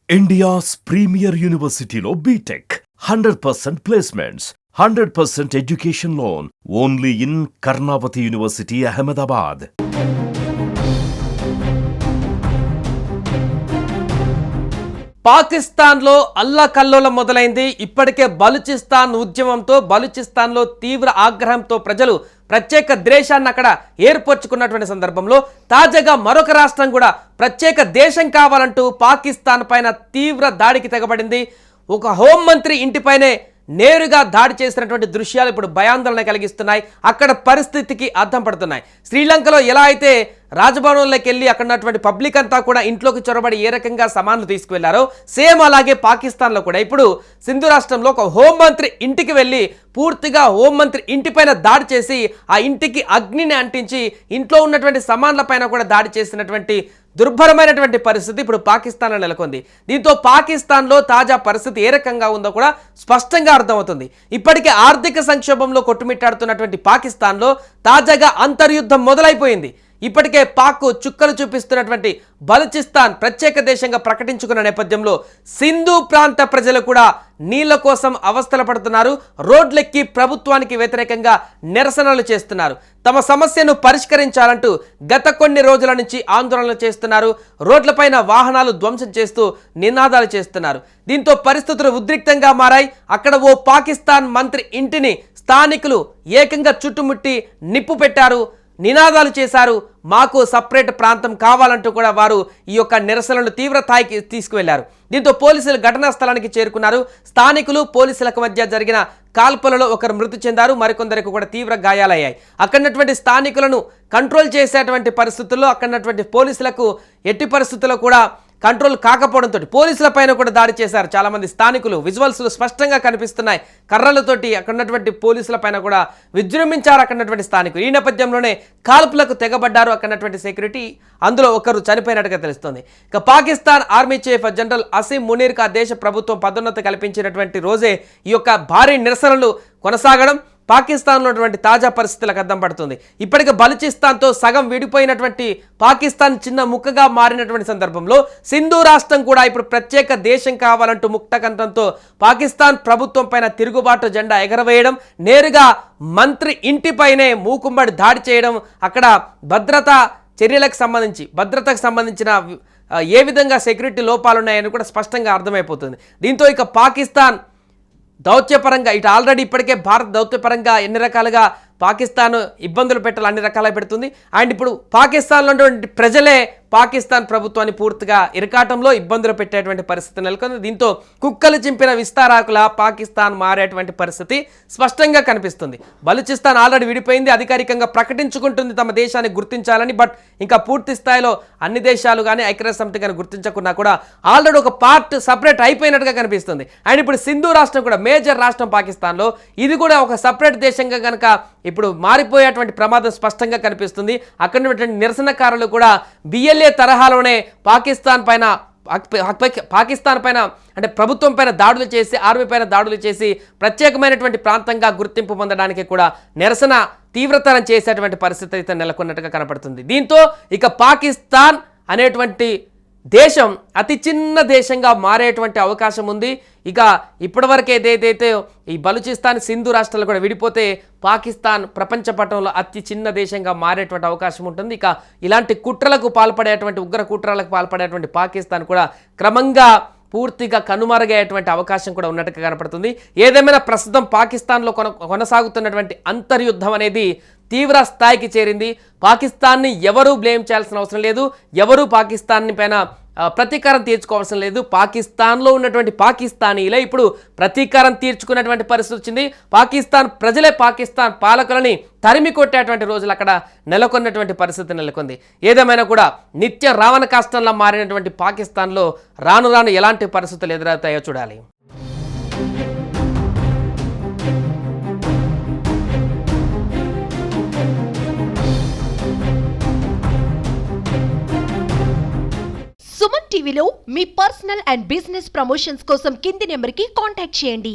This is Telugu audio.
India's premier university lo BTech 100% placements, 100% education loan only in Karnavati University, Ahmedabad. పాకిస్తాన్లో అల్లకల్లోలం మొదలైంది. ఇప్పటికే బలూచిస్తాన్ ఉద్యమంతో బలూచిస్తాన్లో తీవ్ర ఆగ్రహంతో ప్రజలు ప్రత్యేక దేశాన్ని అక్కడ ఏర్పరచుకున్నటువంటి సందర్భంలో తాజాగా మరొక రాష్ట్రం కూడా ప్రత్యేక దేశం కావాలంటూ పాకిస్తాన్ పైన తీవ్ర దాడికి తెగబడింది. ఒక హోంమంత్రి ఇంటిపైనే నేరుగా దాడి చేసినటువంటి దృశ్యాలు ఇప్పుడు భయాందోళన కలిగిస్తున్నాయి. అక్కడ పరిస్థితికి అద్దం పడుతున్నాయి. శ్రీలంకలో ఎలా అయితే రాజభవనంలోకి వెళ్ళి అక్కడ ఉన్నటువంటి పబ్లిక్ అంతా కూడా ఇంట్లోకి చొరబడి ఏ రకంగా సామాన్లు తీసుకువెళ్లారో సేమ్ అలాగే పాకిస్తాన్లో కూడా ఇప్పుడు సింధు రాష్ట్రంలో ఒక హోంమంత్రి ఇంటికి వెళ్ళి పూర్తిగా హోంమంత్రి ఇంటిపైన దాడి చేసి ఆ ఇంటికి అగ్నిని అంటించి ఇంట్లో ఉన్నటువంటి సామాన్లపైన కూడా దాడి చేసినటువంటి దుర్భరమైనటువంటి పరిస్థితి ఇప్పుడు పాకిస్తాన్లో నెలకొంది. దీంతో పాకిస్తాన్లో తాజా పరిస్థితి ఏ రకంగా ఉందో కూడా స్పష్టంగా అర్థమవుతుంది. ఇప్పటికే ఆర్థిక సంక్షోభంలో కొట్టుమిట్టాడుతున్నటువంటి పాకిస్తాన్లో తాజాగా అంతర్యుద్ధం మొదలైపోయింది. ఇప్పటికే పాక్ చుక్కలు చూపిస్తున్నటువంటి బలూచిస్తాన్ ప్రత్యేక దేశంగా ప్రకటించుకున్న నేపథ్యంలో సింధు ప్రాంత ప్రజలు కూడా నీళ్ల కోసం అవస్థలు పడుతున్నారు. రోడ్లెక్కి ప్రభుత్వానికి వ్యతిరేకంగా నిరసనలు చేస్తున్నారు. తమ సమస్యను పరిష్కరించాలంటూ గత కొన్ని రోజుల నుంచి ఆందోళనలు చేస్తున్నారు. రోడ్లపైన వాహనాలు ధ్వంసం చేస్తూ నినాదాలు చేస్తున్నారు. దీంతో పరిస్థితులు ఉద్రిక్తంగా మారాయి. అక్కడ ఓ పాకిస్తాన్ మంత్రి ఇంటిని స్థానికులు ఏకంగా చుట్టుముట్టి నిప్పు పెట్టారు, నినాదాలు చేశారు. మాకు సపరేట్ ప్రాంతం కావాలంటూ కూడా వారు ఈ యొక్క నిరసనలను తీవ్ర స్థాయికి తీసుకువెళ్లారు. దీంతో పోలీసులు ఘటనా స్థలానికి చేరుకున్నారు. స్థానికులు పోలీసులకు మధ్య జరిగిన కాల్పులలో ఒకరు మృతి చెందారు, మరికొందరికి కూడా తీవ్ర గాయాలయ్యాయి. అక్కడున్నటువంటి స్థానికులను కంట్రోల్ చేసేటువంటి పరిస్థితుల్లో అక్కడున్నటువంటి పోలీసులకు ఎట్టి పరిస్థితుల్లో కూడా కంట్రోల్ కాకపోవడంతో పోలీసుల పైన కూడా దాడి చేశారు చాలా మంది స్థానికులు. విజువల్స్ స్పష్టంగా కనిపిస్తున్నాయి. కర్రలతోటి అక్కడున్నటువంటి పోలీసుల పైన కూడా విజృంభించారు అక్కడున్నటువంటి స్థానికులు. ఈ నేపథ్యంలోనే కాల్పులకు తెగబడ్డారు అక్కడున్నటువంటి సెక్యూరిటీ. అందులో ఒకరు చనిపోయినట్టుగా తెలుస్తోంది. ఇక Pakistan army chief general Asim మునీర్కు ఆ దేశ ప్రభుత్వం పదోన్నతి కల్పించినటువంటి రోజే ఈ యొక్క భారీ నిరసనలు కొనసాగడం పాకిస్తాన్లో ఉన్నటువంటి తాజా పరిస్థితులకు అద్దం పడుతుంది. ఇప్పటికే బలూచిస్తాన్తో సగం విడిపోయినటువంటి పాకిస్తాన్ చిన్న ముక్కగా మారినటువంటి సందర్భంలో సింధు రాష్ట్రం కూడా ఇప్పుడు ప్రత్యేక దేశం కావాలంటూ ముక్తకంఠంతో పాకిస్తాన్ ప్రభుత్వం పైన తిరుగుబాటు జెండా ఎగరవేయడం, నేరుగా మంత్రి ఇంటిపైనే మూకుమ్మడి దాడి చేయడం, అక్కడ భద్రతా చర్యలకు సంబంధించిన ఏ విధంగా సెక్యూరిటీ లోపాలు ఉన్నాయని కూడా స్పష్టంగా అర్థమైపోతుంది. దీంతో ఇక పాకిస్తాన్ దౌత్యపరంగా ఇటు ఆల్రెడీ ఇప్పటికే భారత్ దౌత్యపరంగా ఎన్ని రకాలుగా పాకిస్తాన్ ఇబ్బందులు పెట్టాలి అన్ని రకాలుగా పెడుతుంది. అండ్ ఇప్పుడు పాకిస్తాన్లో ఉన్నటువంటి ప్రజలే పాకిస్తాన్ ప్రభుత్వాన్ని పూర్తిగా ఇరకాటంలో ఇబ్బందులు పెట్టేటువంటి పరిస్థితి నెలకొంది. దీంతో కుక్కలు చింపిన విస్తారాకుల పాకిస్తాన్ మారేటువంటి పరిస్థితి స్పష్టంగా కనిపిస్తుంది. బలూచిస్తాన్ ఆల్రెడీ విడిపోయింది, అధికారికంగా ప్రకటించుకుంటుంది తమ దేశాన్ని గుర్తించాలని. బట్ ఇంకా పూర్తి స్థాయిలో అన్ని దేశాలు కానీ ఐక్యరాజ్య సమితి కానీ గుర్తించకున్నా కూడా ఆల్రెడీ ఒక పార్ట్ సపరేట్ అయిపోయినట్టుగా కనిపిస్తుంది. అండ్ ఇప్పుడు సింధు రాష్ట్రం కూడా మేజర్ రాష్ట్రం పాకిస్తాన్లో ఇది కూడా ఒక సపరేట్ దేశంగా కనుక ఇప్పుడు మారిపోయేటువంటి ప్రమాదం స్పష్టంగా కనిపిస్తుంది. అక్కడ ఉన్నటువంటి నిరసనకారులు కూడా బిఎల్ఏ తరహాలోనే పాకిస్తాన్ పైన అంటే ప్రభుత్వం పైన దాడులు చేసి ఆర్మీ పైన దాడులు చేసి ప్రత్యేకమైనటువంటి ప్రాంతంగా గుర్తింపు పొందడానికి కూడా నిరసన తీవ్రతరం చేసేటువంటి పరిస్థితి అయితే నెలకొన్నట్టుగా కనపడుతుంది. దీంతో ఇక పాకిస్తాన్ అనేటువంటి దేశం అతి చిన్న దేశంగా మారేటువంటి అవకాశం ఉంది. ఇక ఇప్పటివరకు ఏదైతే ఈ బలూచిస్తాన్ సింధు రాష్ట్రాలు కూడా విడిపోతే పాకిస్తాన్ ప్రపంచ పటంలో అతి చిన్న దేశంగా మారేటువంటి అవకాశం ఉంటుంది. ఇక ఇలాంటి కుట్రలకు పాల్పడేటువంటి ఉగ్ర కుట్రలకు పాల్పడేటువంటి పాకిస్తాన్ కూడా క్రమంగా పూర్తిగా కనుమరుగయ్యేటువంటి అవకాశం కూడా ఉన్నట్టుగా కనపడుతుంది. ఏదేమైనా ప్రస్తుతం పాకిస్తాన్లో కొనసాగుతున్నటువంటి అంతర్యుద్ధం అనేది తీవ్ర స్థాయికి చేరింది. పాకిస్తాన్ని ఎవరూ బ్లేమ్ చేయాల్సిన అవసరం లేదు, ఎవరూ పాకిస్తాన్ పైన ప్రతీకారం తీర్చుకోవాల్సిన లేదు. పాకిస్తాన్లో ఉన్నటువంటి పాకిస్తానీలే ఇప్పుడు ప్రతీకారం తీర్చుకున్నటువంటి పరిస్థితి వచ్చింది. పాకిస్తాన్ ప్రజలే పాకిస్తాన్ పాలకులని తరిమి కొట్టేటువంటి రోజులు అక్కడ నెలకొన్నటువంటి పరిస్థితి నెలకొంది. ఏదేమైనా కూడా నిత్య రావణ కాష్టంలా మారినటువంటి పాకిస్తాన్లో రాను రాను ఎలాంటి పరిస్థితులు ఎదురవుతాయో చూడాలి. సుమన్ టీవీలో మీ పర్సనల్ అండ్ బిజినెస్ ప్రమోషన్స్ కోసం కింది నెంబర్కి కాంటాక్ట్ చేయండి.